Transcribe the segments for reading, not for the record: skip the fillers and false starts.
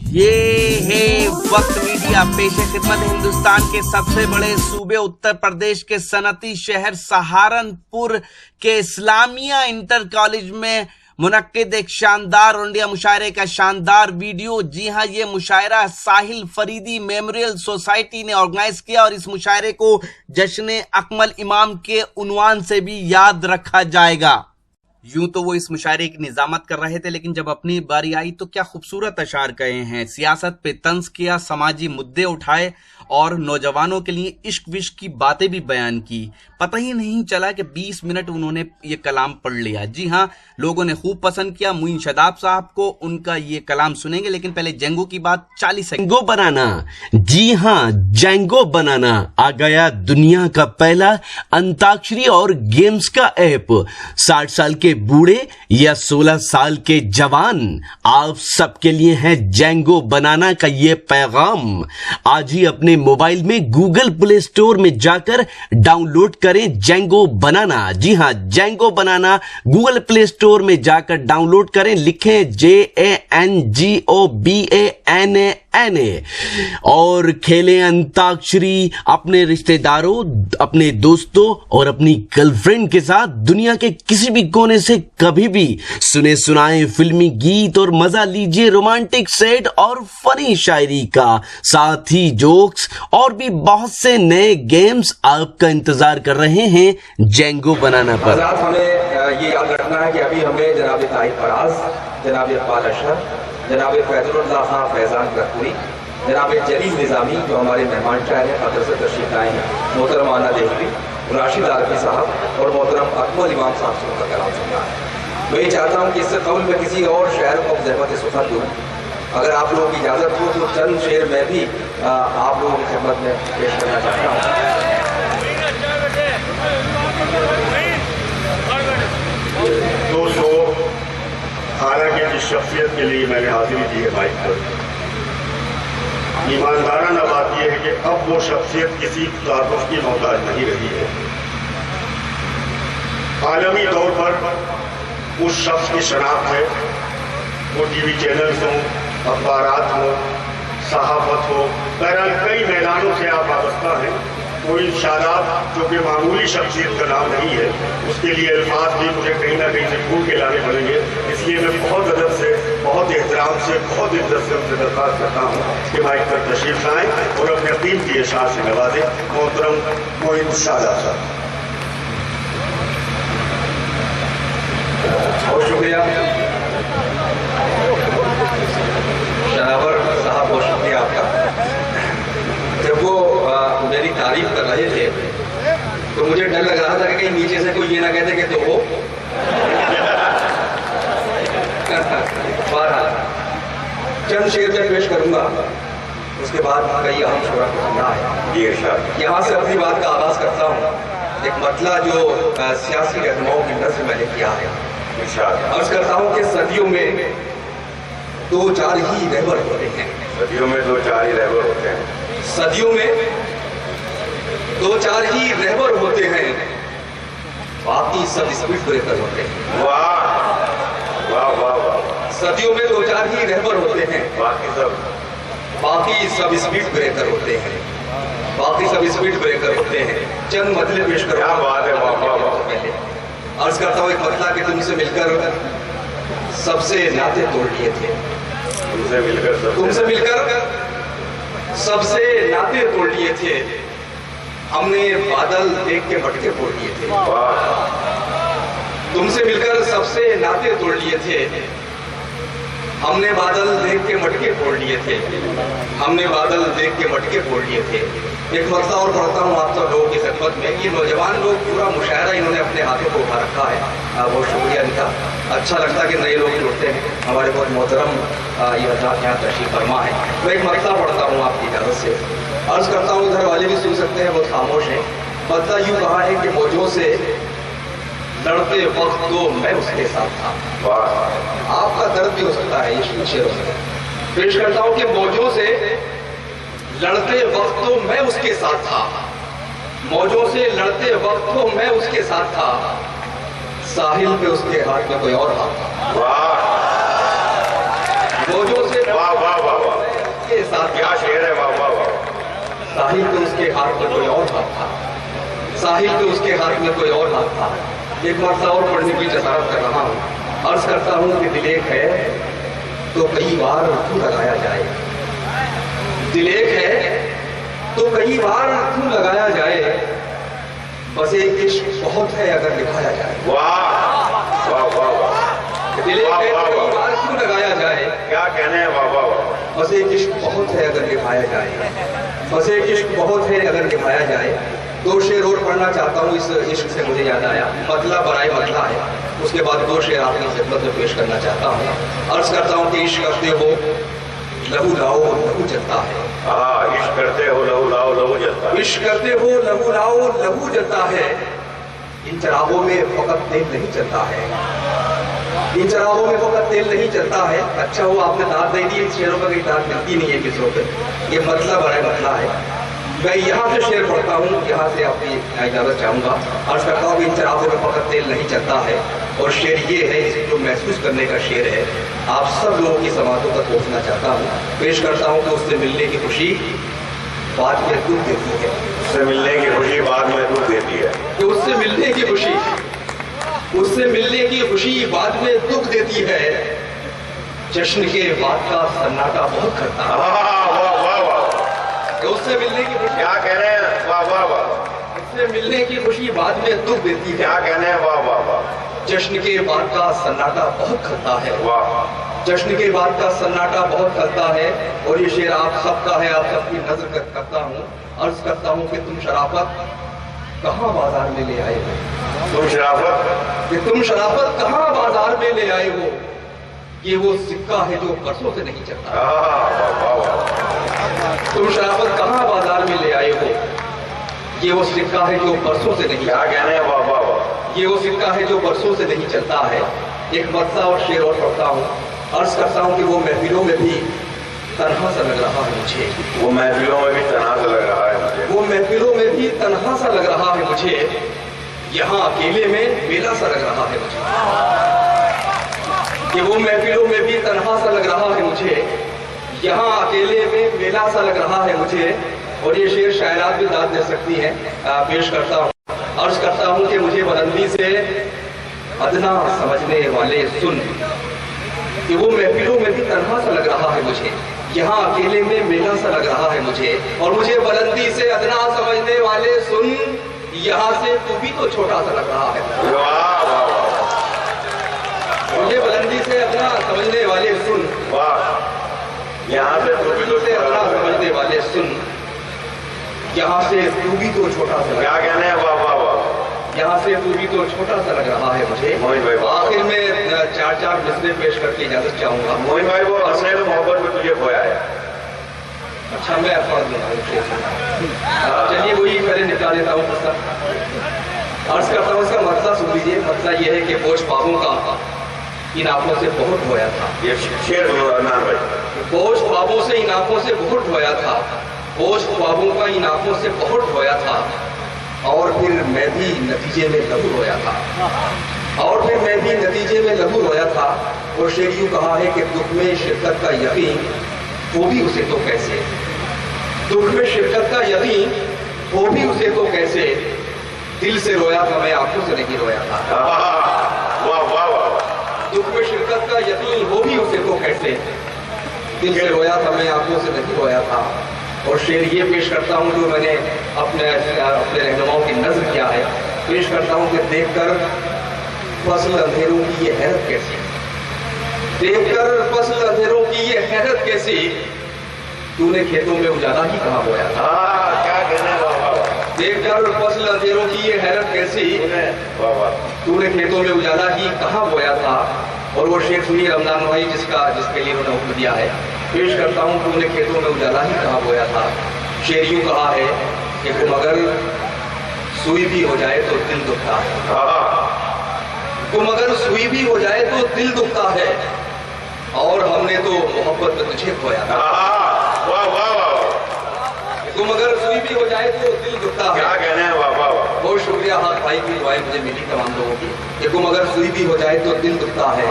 یہ ہے وقت میڈیا پیش خدمت ہندوستان کے سب سے بڑے صوبے اتر پردیش کے صنعتی شہر سہارنپور کے اسلامیہ انٹر کالج میں منعقد ایک شاندار انڈیا مشاعرے کا شاندار ویڈیو۔ جی ہاں، یہ مشاعرہ ساحل فریدی میموریل سوسائٹی نے آرگنائز کیا اور اس مشاعرے کو جشن اکمل امام کے عنوان سے بھی یاد رکھا جائے گا۔ یوں تو وہ اس مشاعرے کی نظامت کر رہے تھے، لیکن جب اپنی باری آئی تو کیا خوبصورت اشعار کہے ہیں، سیاست پہ طنز کیا، سماجی مدعے اٹھائے اور نوجوانوں کے لیے عشق وشق کی باتیں بھی بیان کی۔ پتہ ہی نہیں چلا کہ 20 منٹ انہوں نے یہ کلام پڑھ لیا۔ جی ہاں، لوگوں نے خوب پسند کیا۔ معین شاداب صاحب کو ان کا یہ کلام سنیں گے، لیکن پہلے جینگو کی بات 40 سیکنڈ۔ جینگو بنانا، جی ہاں، جینگو بنانا آ گیا دنیا کا پہلا انتاکشری اور گیمز کا ایپ۔ 60 سال کے بوڑھے یا 16 سال کے جوان، آپ سب کے لیے ہے جینگو بنانا کا یہ پیغام۔ آج ہی اپنے موبائل میں گوگل پلے اسٹور میں جا کر ڈاؤن لوڈ کریں جینگو بنانا۔ جی ہاں، جینگو بنانا گوگل پلے اسٹور میں جا کر ڈاؤن لوڈ کریں، لکھیں JANGOBANANA اور کھیلیں انتاکشری اپنے رشتہ داروں، اپنے دوستوں اور اپنی گرل فرینڈ کے ساتھ دنیا کے کسی بھی کونے سے کبھی بھی سنے سنائے فلمی گیت اور مزہ لیجئے رومانٹک سیٹ اور فنی شاعری کا، ساتھ ہی جوکس اور بھی بہت سے نئے گیمز آپ کا انتظار کر رہے ہیں جینگو بنانا پر۔ ہمیں یہ یاد رکھنا ہے کہ ابھی ہمیں جناب طاہر فراز، جناب اقبال اشرف، جناب فیض اللہ خان فیضان کرپوری، جناب جلیل نظامی جو ہمارے مہمان شاعر ہیں قطر سے تشریف لائے ہیں، محترم آنا دہلوی، راشد عارفی صاحب اور محترم اکمل امام صاحب سے ان کا کلام سننا ہے۔ میں یہ چاہتا ہوں کہ اس سے قبل میں کسی اور شاعر کو زحمت سخن دوں، اگر آپ لوگوں کی اجازت ہو تو چند شعر میں بھی آپ لوگوں کی خدمت میں پیش کرنا چاہتا ہوں۔ دوستو، حالانکہ جس شخصیت کے لیے میں نے حاضری دی ہے مائک پر، ایماندارانہ بات یہ ہے کہ اب وہ شخصیت کسی تعارف کی محتاج نہیں رہی ہے۔ عالمی طور پر اس شخص کی شناخت ہے، وہ ٹی وی چینلز ہوں، اخبارات ہوں، صحافت ہو، بہرحال کئی میدانوں سے آپ وابستہ ہیں۔ معین شاداب جو کہ معمولی شخصیت کا نام نہیں ہے، اس کے لیے الفاظ بھی مجھے کہیں نہ کہیں سے ڈھونڈ کے لانے پڑیں گے، اس لیے میں بہت ادب سے، بہت احترام سے، بہت عزت سے ان سے درخواست کرتا ہوں کہ مائک پر تشریف لائیں اور اپنے قیمتی اشعار سے نوازیں۔ محترم معین شاداب صاحب۔ بہت شکریہ شناور صاحب، بہت شکریہ آپ کا۔ جب وہ میری تعریف کر رہے تھے تو مجھے ڈر لگ رہا تھا کہ کہیں نیچے سے کوئی یہ نہ کہتے کہ تو وہ بہرحال چند شعر میں پیش کروں گا، اس کے بعد کئی اہم شعرا کو سننا ہے۔ یہاں سے اپنی بات کا آغاز کرتا ہوں، ایک مطلع جو سیاسی رہنماؤں کی نظر میں نے کیا ہے۔ عرض کرتا ہوں کہ صدیوں میں دو چار ہی رہبر ہوتے ہیں۔ صدیوں میں دو چار ہی رہبر ہوتے ہیں۔ صدیوں میں دو چار ہی رہبر ہوتے ہیں، باقی سب اسپیڈ بریکر ہوتے ہیں۔ واہ واہ واہ واہ۔ صدیوں میں دو چار ہی رہبر ہوتے ہیں، باقی سب اسپیڈ بریکر ہوتے ہیں، باقی سب اسپیڈ بریکر ہوتے ہیں۔ چند مطلب پیش کروں۔ کیا بات ہے، واہ واہ واہ۔ پہلے عرض کرتا ہوں ایک مطلع کہ تم سے مل کر سب سے ناطے توڑ لیے تھے، تم سے مل کر سب سے ناطے توڑ لیے تھے، ہم نے بادل دیکھ کے مٹکے پھوڑ لیے تھے۔ تم سے مل کر سب سے ناطے توڑ لیے تھے، ہم نے بادل دیکھ کے مٹکے پھوڑ لیے تھے، ہم نے بادل دیکھ کے مٹکے پھوڑ لیے تھے۔ ایک مطلع اور پڑھتا ہوں آپ سب لوگوں کی خدمت میں۔ یہ نوجوان لوگ پورا مشاعرہ انہوں نے اپنے ہاتھوں کو اٹھا رکھا ہے، بہت شکریہ ان کا۔ اچھا لگتا ہے کہ نئے لوگ جڑتے ہیں، ہمارے بہت محترم یہ حضرات یہاں تشریف فرما ہے۔ میں ایک مطلع پڑھتا ہوں آپ کی اجازت سے، عرض کرتا ہوں گھر والے بھی سن سکتے ہیں، بہت خاموش ہیں۔ مطلع یوں کہا ہے کہ موجوں سے لڑتے وقت تو میں اس کے ساتھ تھا۔ آپ کا درد بھی ہو سکتا ہے، یہ شعر پیش کرتا ہوں کہ موجوں سے لڑتے وقت تو میں اس کے ساتھ تھا، موجوں سے لڑتے وقت تو میں اس کے ساتھ تھا، ساحل پہ اس کے ہاتھ میں کوئی اور ہاتھ تھا۔ موجوں سے के साथ क्या शेर है, वाह वाह वाह। साहिल तो उसके हाथ में कोई और हाथ था, साहिल तो उसके हाथ में कोई और हाथ था। एक मरतबा और पढ़ने की जसारत कर रहा हूँ। अर्ज करता हूँ कि दिल एक है तो कई बार क्यों लगाया जाए, दिल एक है तो कई बार क्यों लगाया जाए, बस एक इश्क बहुत है अगर निभाया जाए। वाह वाह वाह वाह, दिल एक है तो कई बार क्यों लगाया जाए, क्या कहने हैं, वाह वाह वाह। बस एक इश्क बहुत है अगर निभाया जाए, बस एक इश्क बहुत है अगर निभाया जाए। दो शेर और पढ़ना चाहता हूँ, इस इश्क से मुझे याद आया। मतला बराए मतला है, उसके बाद दो शेर आपकी खिदमत में पेश करना चाहता हूँ। अर्ज करता हूँ कि इश्क करते हो लहू लाओ लहू जलता है, हाँ, इश्क करते हो लहू लाओ लहू जलता है। इश्क करते हो लहू लाओ लहू जलता है, इन चरागों में फकत तेल नहीं चलता है, इन चरागों में फकत तेल नहीं चलता है। अच्छा हुआ आपने दाद दे दी, इन शेरों पर कहीं दाद मिलती नहीं है किसरों पे। ये मतलब बड़ा मतला है। मैं यहाँ से शेर पढ़ता हूँ, यहाँ से आपकी इजाजत चाहूंगा। अर्ज करता हूँ कि इन चरागों में फकत तेल नहीं चलता है, और शेर ये है जो महसूस करने का शेर है, आप सब लोगों की समातों तक पहुँचना चाहता हूँ। पेश करता हूँ कि उससे मिलने की खुशी बाद में दुख देती है, उससे मिलने की खुशी बाद में दुख देती है। कि उससे मिलने की खुशी, उससे मिलने की खुशी बाद में दुख देती है, जश्न के बाद का सन्नाटा बहुत करता है। वाह वाह वाह वाह, कि उससे मिलने की खुशी, क्या कहने हैं, वाह वाह वाह, उससे मिलने की खुशी बाद में दुख देती है, क्या कहने हैं, वाह वाह वाह, जश्न के बाद का सन्नाटा बहुत खलता है, वाह। जश्न के बाद का सन्नाटा बहुत खलता है। और ये शेर आप सबका है, आप सबकी नजर करता हूँ। अर्ज करता हूँ कि तुम शराफत कहाँ बाजार में ले आए हो, तुम शराफत, कि तुम शराफत कहाँ बाजार में ले आए हो, ये वो सिक्का है जो परसों से नहीं चलता। हाँ वाह वाह वाह, तुम शराफत कहाँ बाजार में ले आए हो, ये वो सिक्का है जो परसों से नहीं, क्या कहने हैं, वाह वाह वाह। ये वो सिक्का है जो बरसों से नहीं चलता है। एक मरतबा और शेर और पढ़ता हूँ। अर्ज करता हूँ कि वो महफिलों में भी तन्हा सा लग रहा है मुझे, वो महफिलों में भी तन्हा सा लग रहा है मुझे, वो महफिलों में भी तन्हा सा लग रहा है मुझे, यहाँ अकेले में मेला सा लग रहा है मुझे, कि वो महफिलों में भी तन्हा सा लग रहा है मुझे, यहाँ अकेले में मेला सा लग रहा है मुझे। और ये शेर शायरात भी दाद दे सकती हैं। पेश करता हूँ। अर्ज करता हूँ कि मुझे बुलंदी से अदना समझने वाले सुन, कि वो महफिलों में भी तन्हा सा लग रहा है मुझे, यहाँ अकेले में मेला सा लग रहा है मुझे। और मुझे बुलंदी से अदना समझने वाले सुन, यहाँ से तू भी तो छोटा सा लग रहा है। वाह वाह मुझे बुलंदी से अदना समझने वाले सुन, वाह, यहाँ से तू भी तो से अदना समझने वाले सुन, यहाँ से तू भी तो छोटा सा लग, क्या कहने हैं, वाह वाह वाह। यहाँ से तू भी तो छोटा सा लग रहा है मुझे। मोहित भाई, आखिर में चार मिसरे पेश करके इजाजत चाहूंगा। मोहित भाई, वो हमने तो मोहब्बत में तुझे खोया है। अच्छा, मैं अफवाज दूंगा। चलिए वही पहले निकाल लेता हूँ मसला। अर्ज करता हूँ, इसका मसला सुन लीजिए। मसला ये है कि बोझ ख्वाबों का इन आंखों से बहुत ढोया था, ये शेर सुनो अदनान भाई। बोझ ख्वाबों से इन आंखों से बहुत ढोया था, बोझ ख्वाबों का इन आंखों से बहुत ढोया था, और फिर मैं भी नतीजे में लहू रोया था, और फिर मैं भी नतीजे में लहू रोया था। और शेर यूं कहा है कि दुख में शिरकत का यकीन हो भी उसे तो कैसे, दुख में शिरकत का यकीन हो भी उसे तो कैसे, दिल से रोया था मैं आंखों से नहीं रोया था। वाह वाह वाह, दुख में शिरकत का यकीन हो भी उसे तो कैसे, दिल से रोया था मैं आंखों से नहीं रोया था। और शेर ये पेश करता हूँ जो मैंने अपने रहनुमाओं की नज़र किया है। पेश करता हूँ कि देखकर फसल अंधेरों की ये हैरत कैसी, देखकर फसल अंधेरों की ये हैरत कैसी, तूने खेतों में उजाला ही कहाँ बोया था। क्या कहने हैं, वाह वाह, देखकर फसल अंधेरों की ये हैरत कैसी, वाह वाह, तूने खेतों में उजाला ही कहाँ बोया था। और वो शेर सुनिए रमजान भाई, जिसके लिए उन्होंने हुक्म दिया है। पेश करता हूँ, तूने खेतों में उजाला ही कहाँ बोया था। शेर यूं कहा है कि तुम अगर सुई भी हो जाए तो दिल दुखता है, तुम अगर सुई भी हो जाए तो दिल दुखता है, और हमने तो मोहब्बत में तुझे खोया था। वाह वाह वाह, तुम अगर सुई भी हो जाए तो दिल दुखता है। क्या कहने हैं, वाह वाह वाह। बहुत शुक्रिया हाथ भाई की दुआएं मुझे मिली तमाम लोगों की, कि तुम अगर सुई भी हो जाए तो दिल दुखता है।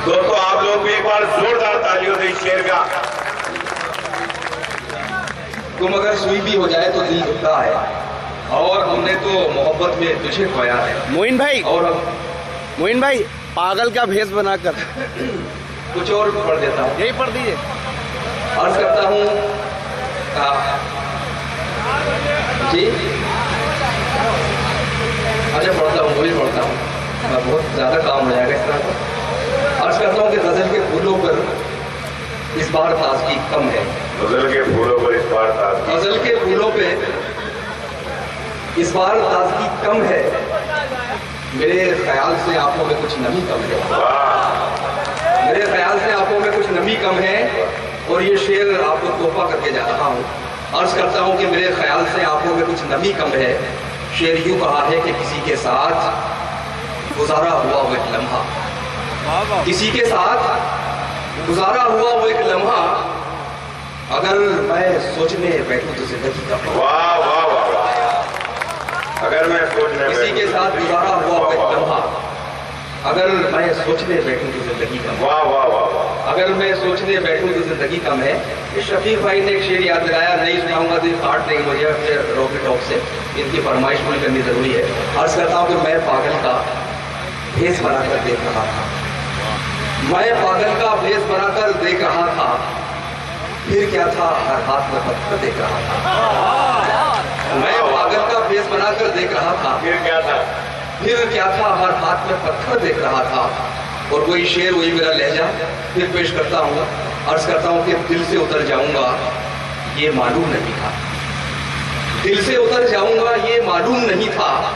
दोस्तों आप लोग भी एक बार जोरदार तालियों दें इस शेर का। तुम अगर सुई भी हो जाए तो दिल दुखता है, और हमने तो मोहब्बत में तुझे खोया है। मोइन भाई, और हम मोइन भाई, पागल का भेष बनाकर कुछ और पढ़ देता हूँ। यही पढ़ दीजिए। अर्ज करता हूँ जी, अच्छा पढ़ता हूँ, वही पढ़ता हूँ, बहुत ज़्यादा काम हो जाएगा इस तरह का। अर्ज करता हूँ कि गज़ल के फूलों पर इस बार ताज़गी कम है। गजल के फूलों पर इस बार ताज़गी, गज़ल के फूलों पे इस बार ताज़गी कम है, मेरे ख्याल से आंखों में कुछ नमी कम है। मेरे ख्याल से आंखों में कुछ नमी कम है, और ये शेर आपको तोहफा करके जा रहा हूँ। अर्ज करता हूँ कि मेरे ख्याल से आंखों में कुछ नमी कम है। शेर यूँ कहा है कि किसी के साथ गुजारा हुआ वो एक लम्हा, किसी के साथ गुजारा हुआ वो एक लम्हा, अगर मैं सोचने बैठूं तो जिंदगी का वाह वाह वाह वाह, अगर मैं सोचने किसी के साथ गुजारा हुआ वो एक लम्हा, अगर मैं सोचने बैठूं तो जिंदगी कम, वाह वाह वाह, अगर मैं सोचने बैठूं तो जिंदगी कम है। ये शफीक भाई ने एक शेर याद दिलाया, नहीं सुनाऊंगा तो काट देंगे मुझे अपने रॉकेट टॉप से, इनकी फरमाइश पूरी करनी जरूरी है। अर्ज करता हूँ कि मैं पागल का भेष बनाकर देख रहा था, मैं पागल का भेष बनाकर देख रहा था, फिर क्या था हर हाथ में पत्थर देख रहा था। मैं पागल का भेष बनाकर देख रहा था, फिर क्या था, फिर क्या था हर हाथ में पत्थर देख रहा था। और वही शेर वही मेरा लहजा फिर पेश करता हूँ। अर्ज करता हूँ कि दिल से उतर जाऊंगा ये मालूम नहीं था, दिल से उतर जाऊंगा ये मालूम नहीं था,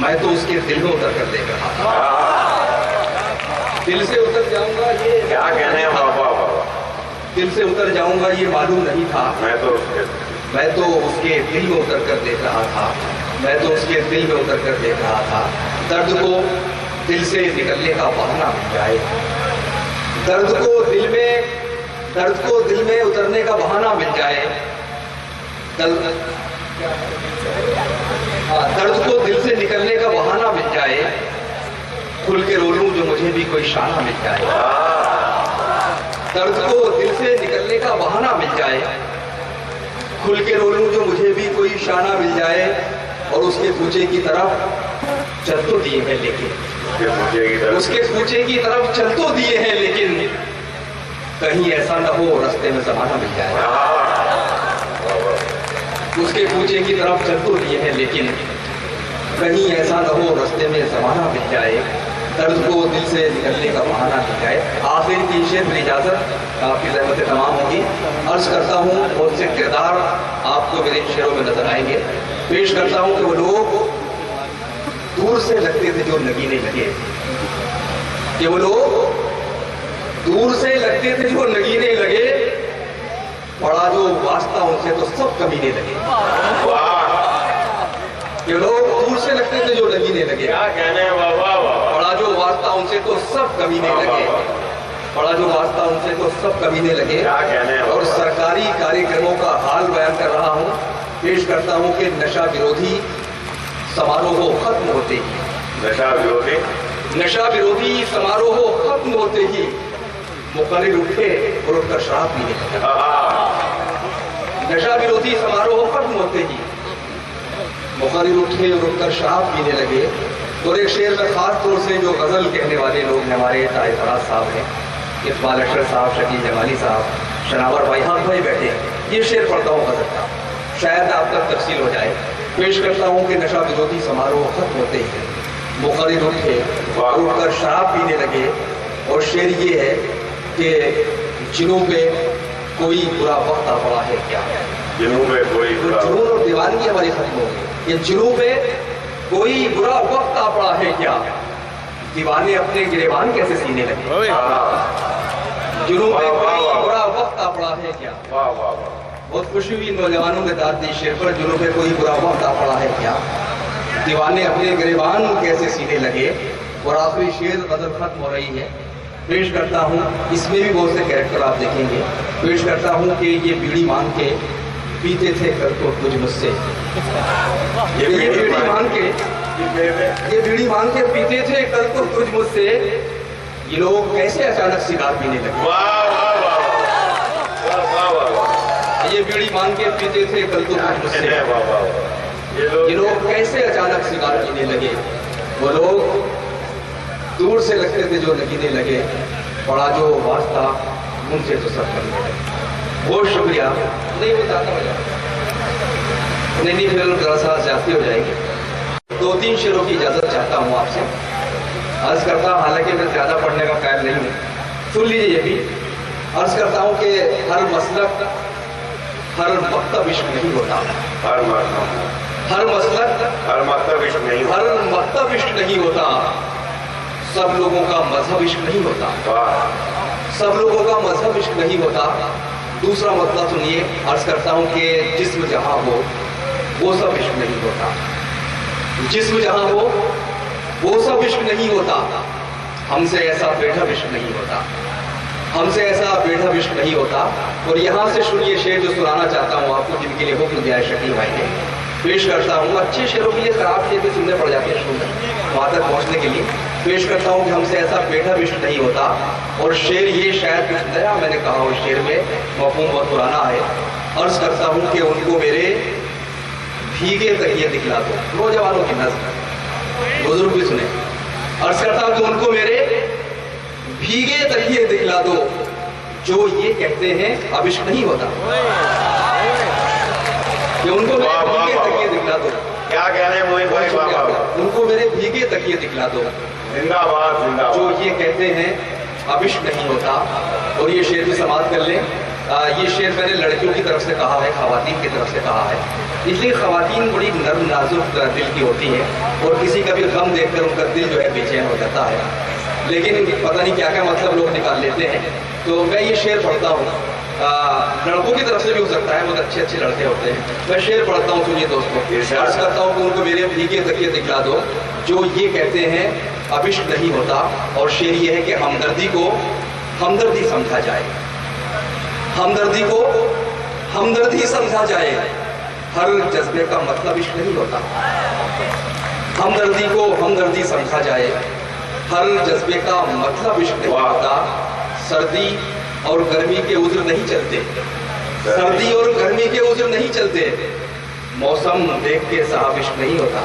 मैं तो उसके दिल में उतर कर देख रहा था। दिल से उतर जाऊंगा ये क्या कहने हैं, वाह वाह वाह, दिल से उतर जाऊंगा ये मालूम नहीं था, मैं तो उसके दिल में उतर कर देख रहा था, मैं तो उसके दिल में उतर कर देख रहा था। दर्द को दिल से निकलने का बहाना मिल जाए, दर्द को दिल में उतरने का बहाना मिल जाए, दर्द को दिल से निकलने का बहाना मिल जाए, खुल के रो लूं जो मुझे भी कोई शाना मिल जाए। दर्द को दिल से निकलने का बहाना मिल जाए, खुल के रो लूं जो मुझे भी कोई शाना मिल जाए, और उसके कूचे की तरफ चल तो दिए हैं लेकिन, उसके कूचे की तरफ चल तो दिए हैं लेकिन, कहीं ऐसा न हो रास्ते में जमाना मिल जाए। उसके कूचे की तरफ चल तो दिए हैं लेकिन, कहीं ऐसा न हो रास्ते में जमाना मिल जाए, दर्द को दिल से निकलने का बहाना मिल जाए। आखिर की शेर मेरी इजाजत, आपकी ज़हमतें तमाम होगी। अर्ज करता हूँ बहुत से किरदार आपको मेरे शेरों में नजर आएंगे। पेश करता हूँ कि वो लोग दूर से लगते थे जो नगीने लगे, कि वो लोग दूर से लगते थे जो नगीने लगे, पड़ा जो वास्ता उनसे तो सब कमीने लगे। ये लोग दूर से लगते थे जो नगीने लगे, क्या कहने हैं, वाह वाह वाह, पड़ा जो वास्ता उनसे तो सब कमीने लगे, पड़ा जो वास्ता उनसे तो सब कमीने लगे। क्या कहने हैं, और सरकारी कार्यक्रमों का हाल बयान कर रहा हूँ। पेश करता हूँ कि नशा विरोधी समारोह खत्म होते ही, नशा विरोधी समारोह खत्म होते ही मुकर्रिर उठे और उठकर शराब पीने लगे। नशा विरोधी समारोह खत्म होते ही मुकर्रिर उठे और उठकर शराब पीने लगे। और एक शेर में खास तौर से जो गजल कहने वाले लोग हमारे ताहिर फराज साहब हैं, इकबाल अशरफ साहब, शकील जमाली साहब, शनावर भाई, हाथ भाई बैठे हैं, ये शेर पढ़ता हूँ गजल का, शायद आप तक तफसील हो जाए। पेश करता हूँ कि नशा विरोधी समारोह खत्म होते ही मुकर्रिर उठे और उठकर शराब पीने लगे। और शेर ये है कि जिनों पे कोई बुरा वक्त आ पड़ा है क्या, जिनों पे कोई जुनून और दीवानगी हमारी खत्म हो गई। ये जिनों पे कोई बुरा वक्त आ पड़ा है क्या, दीवाने अपने गिरेबान कैसे सीने लगे। जुनून पे कोई बुरा वक्त आ पड़ा है क्या, वाह वाह वाह, बहुत खुशी हुई नौजवानों ने दाद दी शेर पर, जुनून पे कोई बुरा वक्त आ पड़ा है क्या, दीवाने अपने गिरेबान कैसे सीने लगे। और आखिरी शेर गजल खत्म हो रही है। पेश करता हूँ, इसमें भी बहुत से कैरेक्टर आप देखेंगे। पेश करता हूँ कि ये बीड़ी मांग के पीते थे कल तो तुझ मुझसे, ये बीड़ी मांग के पीते थे कल तो तुझ मुझसे, ये लोग कैसे अचानक सिगार पीने लगे। वाह वाह वाह वाह वाह वाह, ये बीड़ी बीड़ी मांग के पीते थे कल तो कुछ मुझसे। ये लोग कैसे अचानक सिगार पीने लगे? वो लोग दूर से लगते थे जो लगने लगे, बड़ा जो वास्ता उनसे तो सब कर गए। बहुत शुक्रिया। नहीं बताता नहीं फिर जरा सा ज्यादा हो जाएगी। 2-3 शेरों की इजाजत चाहता हूँ आपसे, अर्ज करता हूँ, हालांकि मैं ज्यादा पढ़ने का कायल नहीं हूँ, सुन लीजिए ये भी। अर्ज करता हूँ कि हर मसलक हर मकतब इश्क नहीं होता, हर मसलक हर मकतब इश्क नहीं होता, सब लोगों का मजहब इश्क नहीं होता, सब लोगों का मजहब इश्क नहीं होता। दूसरा मतलब सुनिए, अर्ज करता हूँ कि जिस्म जहाँ हो वो सब इश्क नहीं होता, जिस्म जहाँ हो वो सब इश्क नहीं होता। हमसे ऐसा बेढब इश्क नहीं होता, हमसे ऐसा बेढब इश्क नहीं होता। और यहाँ से सुनिए शेर जो सुनाना चाहता हूँ आपको, जिनके लिए हुक्म दिया है शकील भाई ने, पेश करता हूँ। अच्छे शेरों के लिए खराब शेर भी सुनने पड़ जाते हैं शुरू में वहाँ तक पहुँचने के लिए। पेश करता हूँ कि हमसे ऐसा बेढब इश्क नहीं होता। और शेर ये शायद कुछ नया मैंने कहा उस शेर में, मफ़हूम बहुत पुराना है। अर्ज करता हूँ कि उनको मेरे भीगे तकिए दिखला दो। नौजवानों की नज़र, बुजुर्ग भी सुने। अर्ज करता हूँ कि उनको मेरे भीगे तकिए दिखला दो, जो ये कहते हैं अब इश्क नहीं होता। कि उनको मेरे भीगे तकिए दिखला दो। क्या कह रहे हैं मोहित भाई? उनको मेरे भीगे तकिए दिखला दो, जिंदाबाद जिंदाबाद, जो ये कहते हैं अब इश्क नहीं होता। और ये शेर भी समाप्त कर लें। ये शेर मैंने लड़कियों की तरफ से कहा है, खवातीन की तरफ से कहा है। इसलिए खवातीन बड़ी नर्म नाजुक दिल की होती है, और किसी का भी गम देखकर उनका दिल जो है बेचैन हो जाता है। लेकिन पता नहीं क्या क्या मतलब लोग निकाल लेते हैं। तो मैं ये शेर पढ़ता हूँ, लड़कों की तरफ से भी हो सकता है, बहुत अच्छे अच्छे लड़के होते हैं। मैं शेर पढ़ता हूँ, सुनिए दोस्तों। अर्ज करता हूँ कि उनको मेरे भीगे तकिए दिखला दो, जो ये कहते हैं अब इश्क नहीं होता। और शेर ये है कि हमदर्दी को हमदर्दी समझा जाए, हमदर्दी को हमदर्दी समझा जाए, हर जज्बे का मतलब इश्क नहीं होता। हमदर्दी को हमदर्दी समझा जाए, हर जज्बे का मतलब इश्क नहीं होता। सर्दी और गर्मी के उज़्र नहीं चलते, सर्दी और गर्मी के उज़्र नहीं चलते, मौसम देख के साहब इश्क नहीं होता।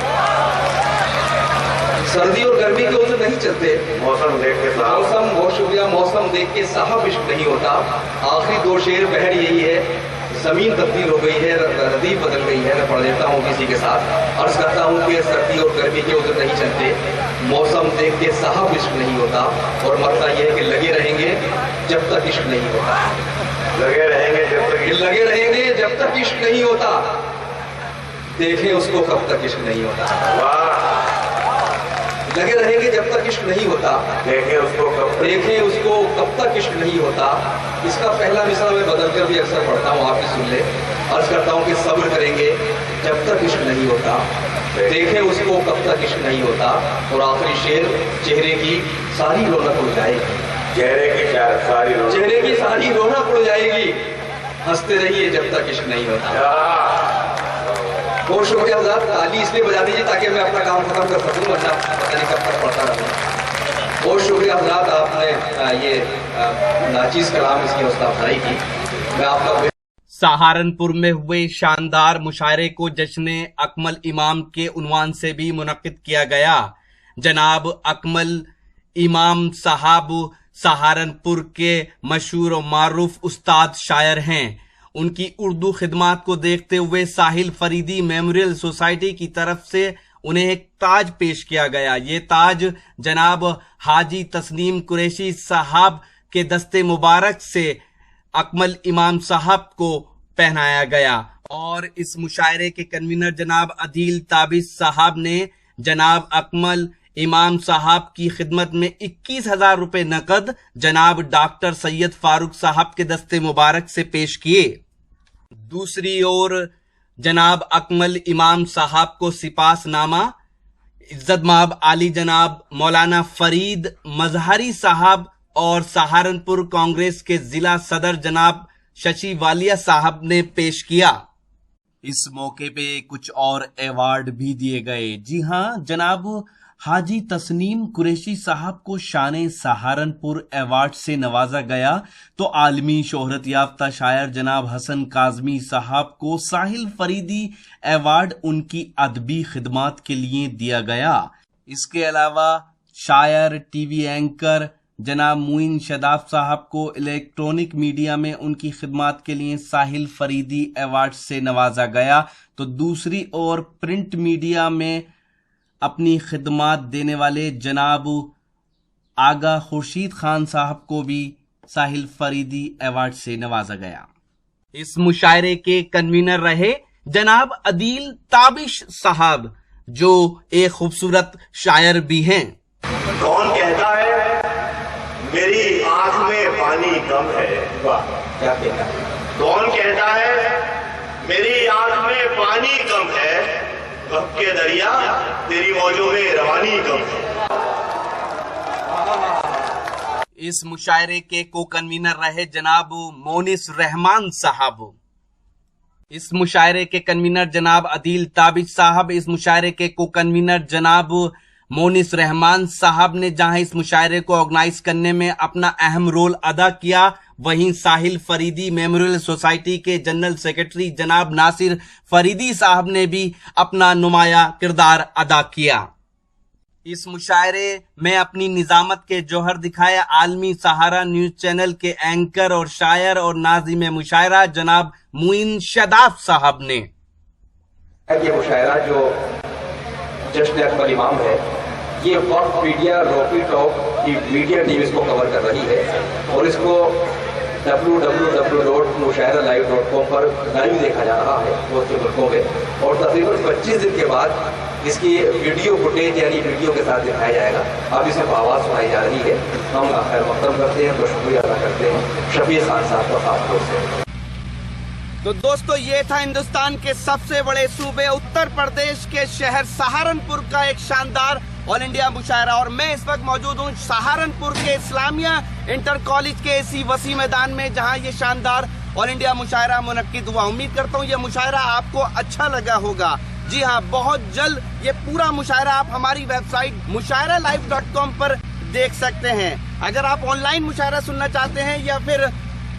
सर्दी और गर्मी के उज़्र नहीं चलते, मौसम देख के साहब, मौसम, बहुत शुक्रिया, मौसम देख के साहब इश्क नहीं होता। आखिरी 2 शेर बहर यही है, जमीन तब्दील हो गई है, रदीफ बदल गई है। मैं पढ़ लेता हूँ किसी के साथ। अर्ज करता हूँ कि सर्दी और गर्मी के उधर नहीं चलते, मौसम देख के साहब इश्क नहीं होता। और मसला ये है कि लगे रहेंगे जब तक इश्क नहीं होता, लगे रहेंगे जब तक, लगे रहेंगे जब तक इश्क नहीं होता, देखें उसको कब तक इश्क नहीं होता। वाह, लगे रहेंगे जब तक इश्क नहीं होता, देखें उसको कब तक, देखें उसको कब तक इश्क नहीं होता। इसका पहला मिसरा मैं बदल कर भी अक्सर पढ़ता हूँ, आप भी सुन ले। अर्ज करता हूँ कि सब्र करेंगे जब तक इश्क नहीं होता, देखें उसको कब तक इश्क नहीं होता। और आखिरी शेर, चेहरे की सारी रौनक उड़ जाएगी, चेहरे की सारी रौनक, चेहरे की सारी रौनक उड़ जाएगी, हंसते रहिए जब तक इश्क नहीं होता। बहुत शुक्रिया हज़रात, ताली इसलिए बजा दीजिए ताकि मैं अपना काम खत्म कर सकूँ, वरना पता नहीं कब तक पढ़ता रहूँ। बहुत शुक्रिया हज़रात, आपने ये नाचीज़ कलाम इसकी हौसला अफजाई की। मैं आपका सहारनपुर में हुए शानदार मुशायरे को जश्न अकमल इमाम के उन्वान से भी मुनक्किद किया गया। जनाब अकमल इमाम साहब सहारनपुर के मशहूर और मारूफ उस्ताद शायर हैं। उनकी उर्दू खिदमात को देखते हुए साहिल फरीदी मेमोरियल सोसाइटी की तरफ से उन्हें एक ताज पेश किया गया। ये ताज जनाब हाजी तस्नीम कुरैशी साहब के दस्ते मुबारक से अकमल इमाम साहब को पहनाया गया। और इस मुशायरे के कन्वीनर जनाब अदील ताबिश साहब ने जनाब अकमल इमाम साहब की खिदमत में 21,000 रुपए नकद जनाब डॉक्टर सैयद फारूक साहब के दस्ते मुबारक से पेश किए। दूसरी ओर जनाब अकमल इमाम साहब को सिपासनामा इज्जत माब आली जनाब मौलाना फरीद मजहरी साहब और सहारनपुर कांग्रेस के जिला सदर जनाब शशि वालिया साहब ने पेश किया। इस मौके पे कुछ और अवार्ड भी दिए गए। जी हाँ, जनाब हाजी तस्नीम कुरैशी साहब को शान सहारनपुर अवार्ड से नवाजा गया तो आलमी शोहरत याफ्ता शायर जनाब हसन काजमी साहब को साहिल फरीदी अवार्ड उनकी अदबी खिदमात के लिए दिया गया। इसके अलावा शायर टीवी एंकर जनाब मुइन शदाब साहब को इलेक्ट्रॉनिक मीडिया में उनकी खिदमात के लिए साहिल फरीदी अवार्ड से नवाजा गया तो दूसरी ओर प्रिंट मीडिया में अपनी खिदमात देने वाले जनाब आगा खुर्शीद खान साहब को भी साहिल फरीदी अवार्ड से नवाजा गया। इस मुशायरे के कन्वीनर रहे जनाब अदील ताबिश साहब जो एक खूबसूरत शायर भी हैं। कौन कहता है मेरी आंख में पानी कम है? वाह क्या कहता है। कौन कहता है मेरी आंख में पानी कम है? कब के दरिया तेरी मौजों में रवानी कम है। इस मुशायरे के को कन्वीनर रहे जनाब मोनिस रहमान साहब। इस मुशायरे के कन्वीनर जनाब अदील ताबिश साहब। इस मुशायरे के को कन्वीनर जनाब मोनिस रहमान साहब ने जहां इस मुशायरे को ऑर्गेनाइज करने में अपना अहम रोल अदा किया, वहीं साहिल फरीदी मेमोरियल सोसाइटी के जनरल सेक्रेटरी जनाब नासिर फरीदी साहब ने भी अपना नुमाया किरदार अदा किया। इस मुशायरे में अपनी निजामत के जौहर दिखाए आलमी सहारा न्यूज चैनल के एंकर और शायर और नाज़िम मुशायरा जनाब मुइन शदाब साहब ने। ये मुशायरा जो जश्न अकबर इमाम है, ये वक्त मीडिया रॉकी टॉक की मीडिया टीम इसको कवर कर रही है और इसको www.mushairalive.com पर लाइव देखा जा रहा है बहुत से मुल्कों में और तकरीबन 25 दिन के बाद इसकी वीडियो फुटेज यानी वीडियो के साथ दिखाया जाएगा। अब इसे आवाज़ सुनाई जा रही है। हम खैर मकदम करते हैं तो शुक्रिया अदा करते हैं शफीक खान साहब का खास तौर से। तो दोस्तों ये था हिंदुस्तान के सबसे बड़े सूबे उत्तर प्रदेश के शहर सहारनपुर का एक शानदार ऑल इंडिया मुशायरा और मैं इस वक्त मौजूद हूँ सहारनपुर के इस्लामिया इंटर कॉलेज के इसी वसी मैदान में जहाँ ये शानदार ऑल इंडिया मुशायरा मुनक्किद हुआ। उम्मीद करता हूँ ये मुशायरा आपको अच्छा लगा होगा। जी हाँ, बहुत जल्द ये पूरा मुशायरा आप हमारी वेबसाइट mushairalive.com पर देख सकते हैं। अगर आप ऑनलाइन मुशायरा सुनना चाहते हैं या फिर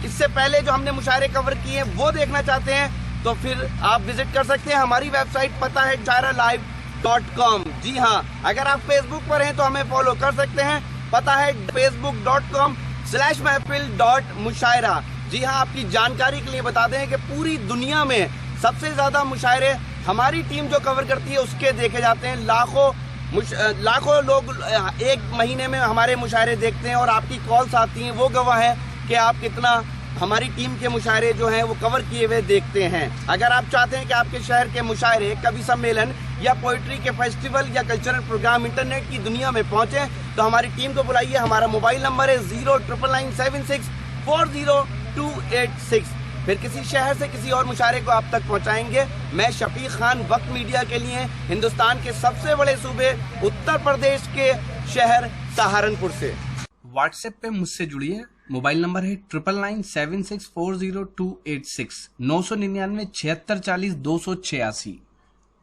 इससे पहले जो हमने मुशायरे कवर किए हैं वो देखना चाहते हैं तो फिर आप विजिट कर सकते हैं। हमारी वेबसाइट पता है mushairalive.com। जी हाँ, अगर आप फेसबुक पर हैं तो हमें फॉलो कर सकते हैं, पता है facebook.com/महफिल.मुशायरा। जी हाँ, आपकी जानकारी के लिए बता दें कि पूरी दुनिया में सबसे ज्यादा मुशायरे हमारी टीम जो कवर करती है उसके देखे जाते हैं। लाखों लोग एक महीने में हमारे मुशायरे देखते हैं और आपकी कॉल्स आती हैं, वो गवाह है कि आप कितना हमारी टीम के मुशायरे जो हैं वो कवर किए हुए देखते हैं। अगर आप चाहते हैं कि आपके शहर के मुशायरे, कवि सम्मेलन या पोइट्री के फेस्टिवल या कल्चरल प्रोग्राम इंटरनेट की दुनिया में पहुंचे तो हमारी टीम को बुलाइए। हमारा मोबाइल नंबर है 09997640286। फिर किसी शहर से किसी और मुशायरे को आप तक पहुंचाएंगे। मैं शफीक खान, वक्त मीडिया के लिए हिंदुस्तान के सबसे बड़े सूबे उत्तर प्रदेश के शहर सहारनपुर से। व्हाट्सएप पे मुझसे जुड़िए। मोबाइल नंबर है 9997640286 999 7640 286।